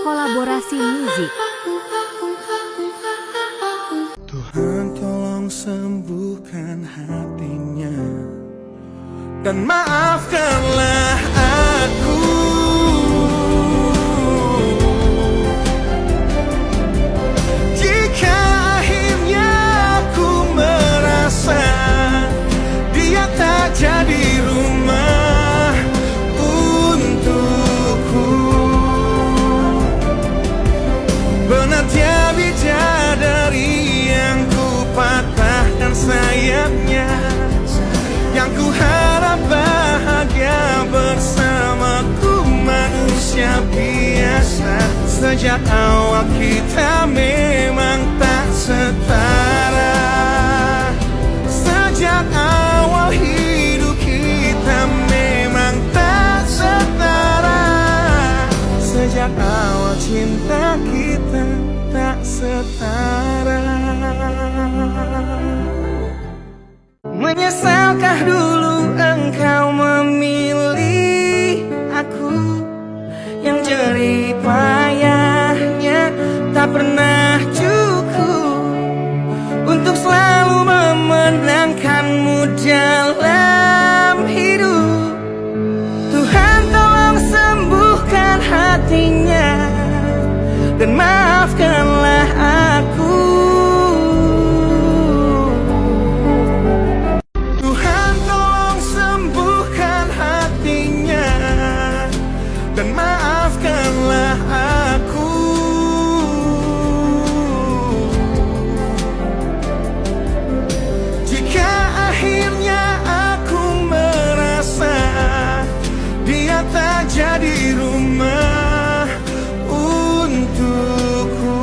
Kolaborasi musik. Tuhan tolong sembuhkan hatinya dan maafkanlah aku. Jika akhirnya aku merasa dia tak jadi rumah untukku. Benar dia bidadari yang ku patahkan sayapnya, yang ku harap bahagia bersamaku manusia biasa. Sejak awal kita memang tak setara. Sejak awal hidup kita memang tak setara. Sejak awal cinta kita tak setara. Menyesalkah dulu engkau memilih aku, yang jerih payahnya tak pernah cukup untuk selalu memenangkanmu dalam hidup. Tuhan tolong sembuhkan hatinya dan maafkanlah aku. Tuhan tolong sembuhkan hatinya dan maafkanlah aku. Jika akhirnya aku merasa dia tak jadi rumah untukku.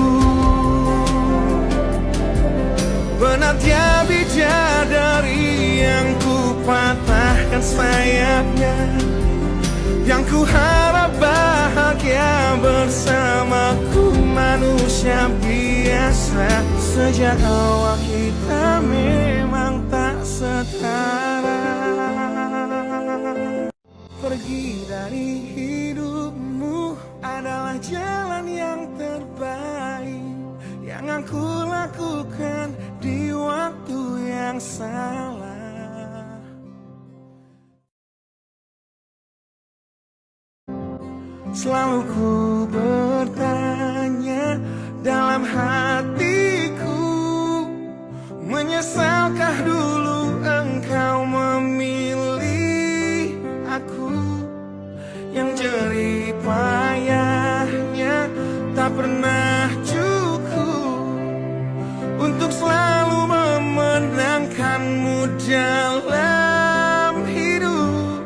Benar dia bidadari yang ku patahkan sayapnya, yang ku harap bahagia bersamaku manusia biasa. Sejak awal kita memang tak setara. Pergi dari hidupmu adalah jalan yang terbaik yang aku lakukan di waktu yang salah. Selalu ku bertanya dalam hatiku, menyesalkah dulu engkau memilih aku, yang jerih payahnya tak pernah cukup untuk selalu memenangkanmu dalam hidup.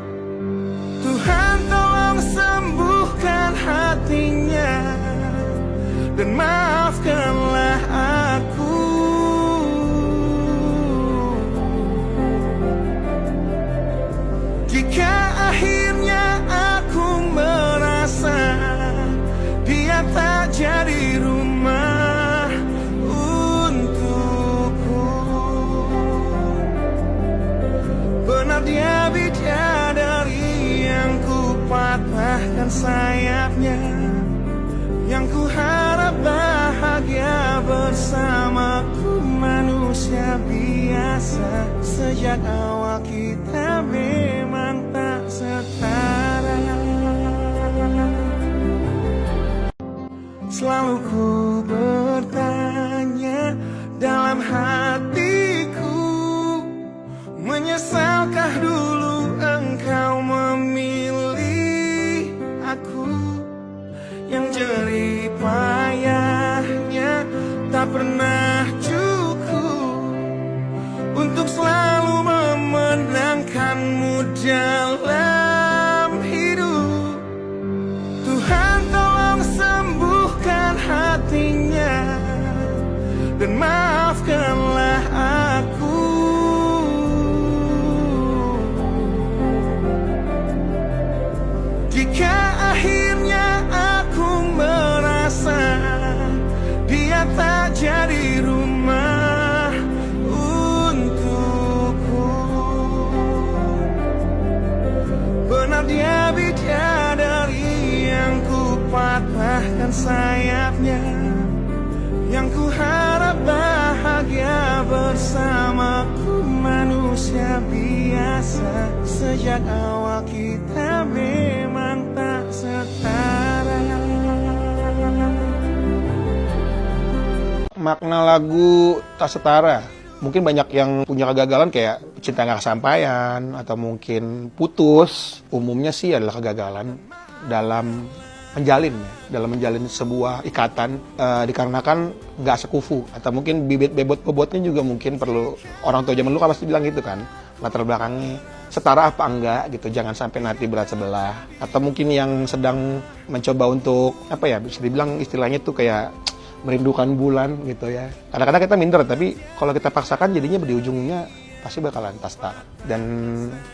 Tuhan tolong sembuhkan hatinya dan maafkanlah aku. Jika akhirnya aku merasa dia tak jadi rumah untukku. Benar dia bidadari yang ku patahkan sayapnya, yang ku harap bahagia bersamaku manusia biasa. Sejak awal kita memang tak setara. Selalu ku bertanya dalam hatiku, menyesalkah dulu engkau memilih aku, yang jerih payahnya tak pernah cukup untuk selalu memenangkanmu dalam hidup. Tuhan tolong sembuhkan hatinya dan maafkanlah aku. Jika akhirnya aku merasa dia tak jadi rumah untukku. Benar dia bidadari yang ku patahkan sayapnya. Yang ku harap bahagia bersamaku, manusia biasa. Sejak awal kita memang tak setara. Makna lagu Tak Setara, mungkin banyak yang punya kegagalan kayak cinta nggak kesampaian atau mungkin putus. Umumnya sih adalah kegagalan dalam menjalin sebuah ikatan, dikarenakan nggak sekufu, atau mungkin bibit bobotnya juga mungkin perlu. Orang tua zaman dulu kan pasti bilang gitu kan, latar belakangnya setara apa enggak gitu, jangan sampai nanti berat sebelah. Atau mungkin yang sedang mencoba untuk apa ya, bisa dibilang istilahnya tuh kayak merindukan bulan gitu ya. Kadang-kadang kita minder, tapi kalau kita paksakan jadinya di ujungnya pasti bakalan tak setara. Dan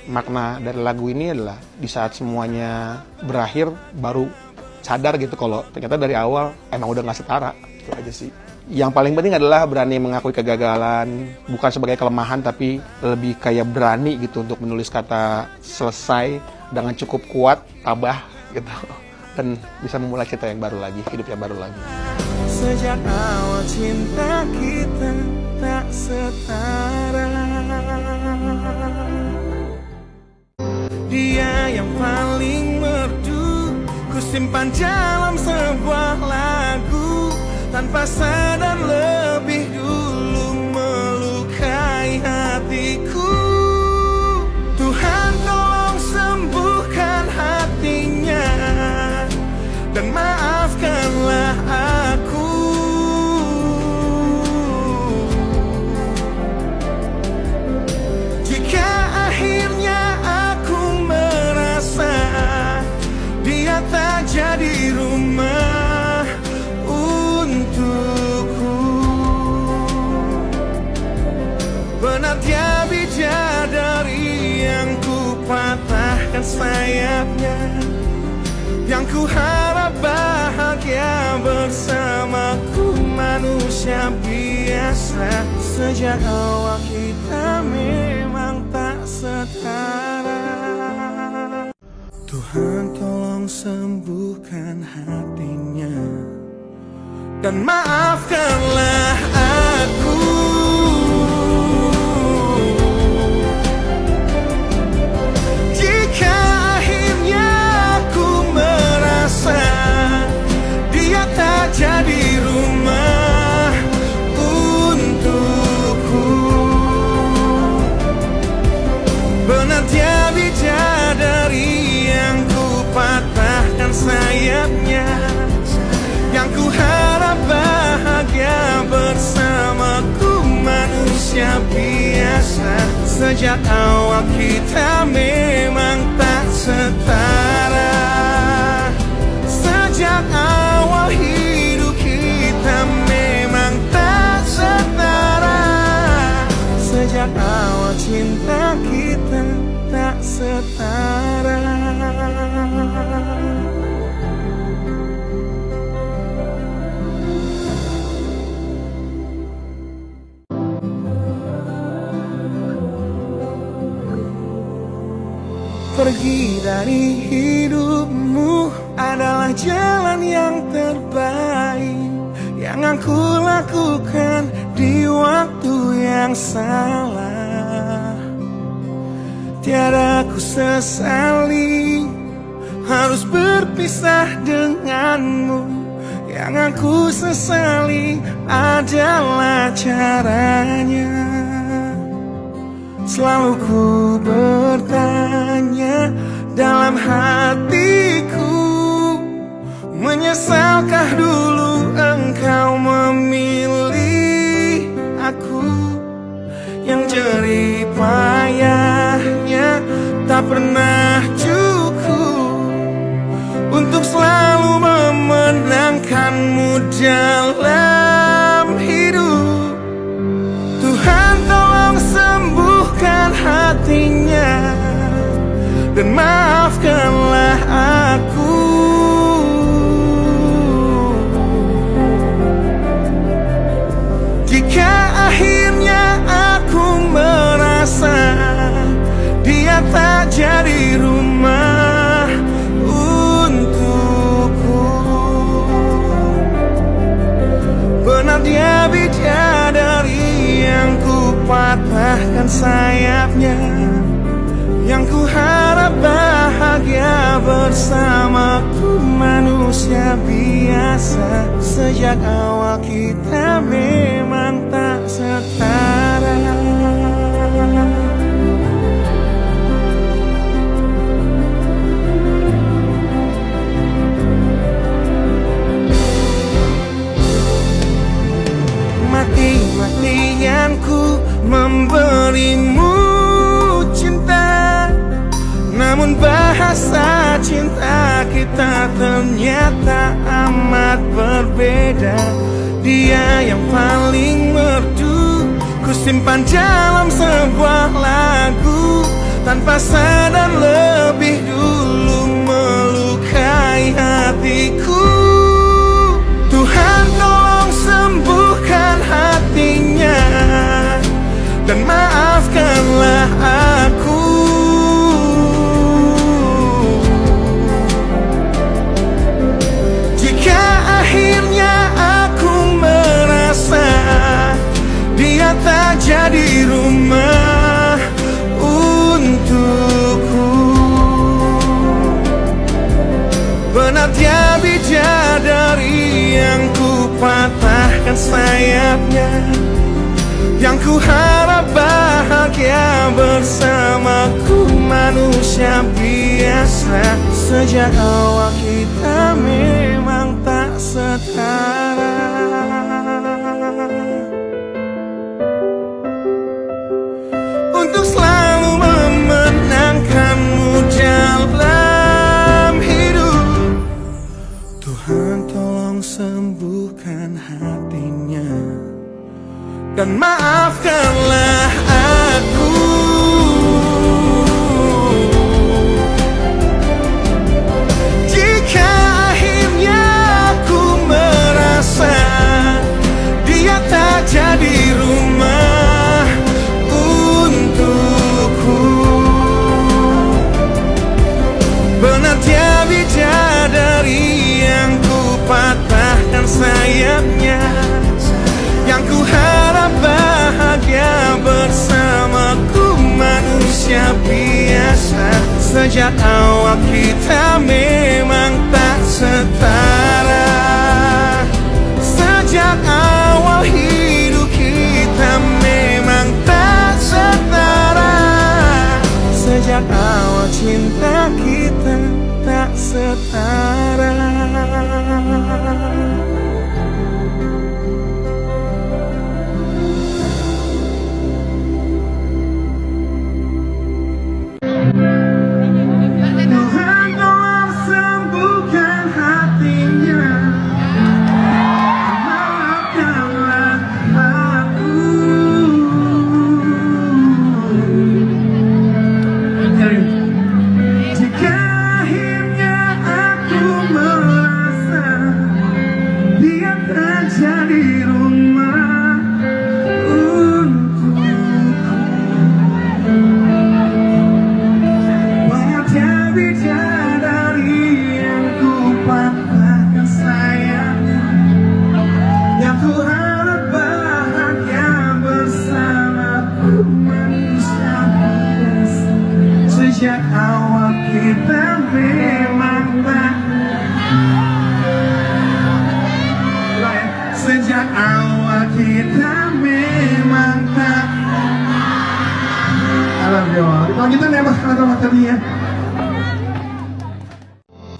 makna dari lagu ini adalah di saat semuanya berakhir baru sadar gitu kalau ternyata dari awal emang udah nggak setara. Itu aja sih. Yang paling penting adalah berani mengakui kegagalan, bukan sebagai kelemahan tapi lebih kayak berani gitu untuk menulis kata selesai dengan cukup kuat, tabah gitu, dan bisa memulai cerita yang baru lagi, hidup yang baru lagi. Sejak awal cinta kita tak setara. Dia yang paling merdu ku simpan dalam sebuah lagu, tanpa sadar lebih dulu melukai hatiku. Tuhan tolong sembuhkan hatinya dan maafkanlah aku. Jika akhirnya aku merasa dia tak jadi rumah untukku. Benar dia bidadari yang ku patahkan sayapnya. Yang ku harap bahagia bersamaku, manusia biasa. Sejak awal kita memang tak setara. Tuhan tolong sembuhkan hatinya dan maafkanlah aku. Jika akhirnya aku merasa dia tak jadi rumah untukku. Benar dia bidadari yang ku patahkan sayapnya. Yang ku harap bahagia bersamaku, manusia biasa. Sejak awal kita memang tak setara. Sejak awal hidup kita memang tak setara. Sejak awal cinta kita tak setara. Pergi dari hidupmu adalah jalan yang terbaik yang aku lakukan di waktu yang salah. Tiada ku sesali harus berpisah denganmu. Yang aku sesali adalah caranya. Selalu ku bertanya dalam hatiku, menyesalkah dulu engkau memilih aku? Yang jerih payahnya tak pernah cukup untuk selalu memenangkanmu dalam hidup. Tuhan tolong sembuhkan hatinya dan maafkanlah aku. Jika akhirnya aku merasa dia tak jadi rumah untukku. patahkan sayapnya. Yang ku harap bahagia bersamaku, manusia biasa. Sejak awal kita memang tak setara. Mati-matian ku memberimu cinta, namun bahasa cinta kita ternyata amat berbeda. Dia yang paling merdu ku simpan dalam sebuah lagu, tanpa sadar lebih dulu melukai hatiku. Tuhan tolong sembuhkan hatinya dan maafkanlah aku. Jika akhirnya aku merasa dia tak jadi rumah untukku, benar dia bidadari yang ku patahkan sayapnya. Yang ku harap bahagia bersamaku, manusia biasa. Sejak awal kita memang tak setara. Untuk selalu memenangkanmu dalam hidup, Tuhan tolong sembuhkan hatinya dan maafkanlah aku. Jika akhirnya aku merasa dia tak jadi rumah untukku, benar dia bidadari yang ku patahkan sayapnya. Yang ku harap bahagia bersamaku, manusia biasa. Sejak awal kita memang tak setara. Sejak awal hidup kita memang tak setara. Sejak awal cinta kita tak setara. Tuhan tolong sembuhkan hatinya, maafkanlah aku. Jika akhirnya aku merasa dia tak jadi rumah untukku, bidadari yang ku patahkan sayapnya. Yang ku harap bahagia bersamaku, manusia biasa. Sejak awal kita memang tak. Sejak awal kita memang tak. Alhamdulillah. Kalau kita memang kata-kata dia.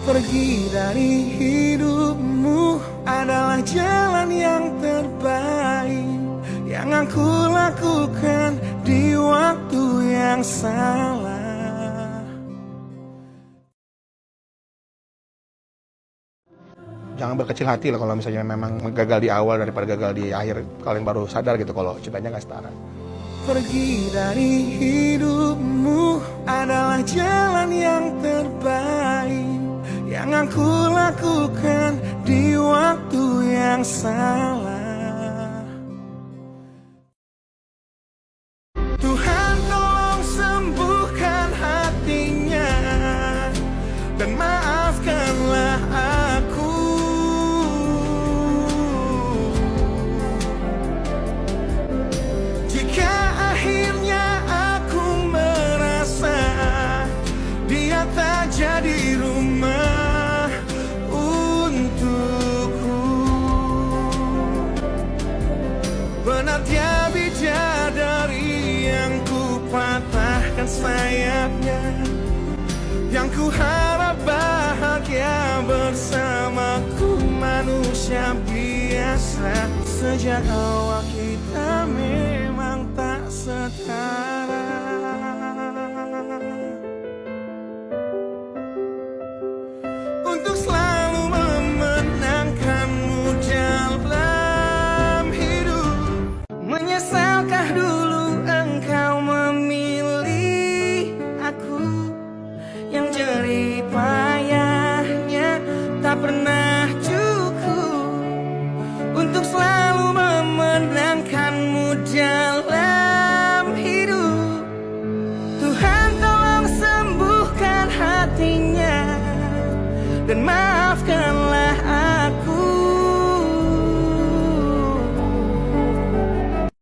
Pergi dari hidupmu adalah jalan yang terbaik yang aku lakukan di waktu yang salah. Jangan berkecil hati lah kalau misalnya memang gagal di awal daripada gagal di akhir. Kalian baru sadar gitu kalau cintanya nggak setara. Pergi dari hidupmu adalah jalan yang terbaik yang aku lakukan di waktu yang salah. Tuhan tolong sembuhkan hatinya dan maafkanlah aku. Jika akhirnya sayapnya. Yang ku harap bahagia bersamaku, manusia biasa. Sejak awal kita memang tak setara.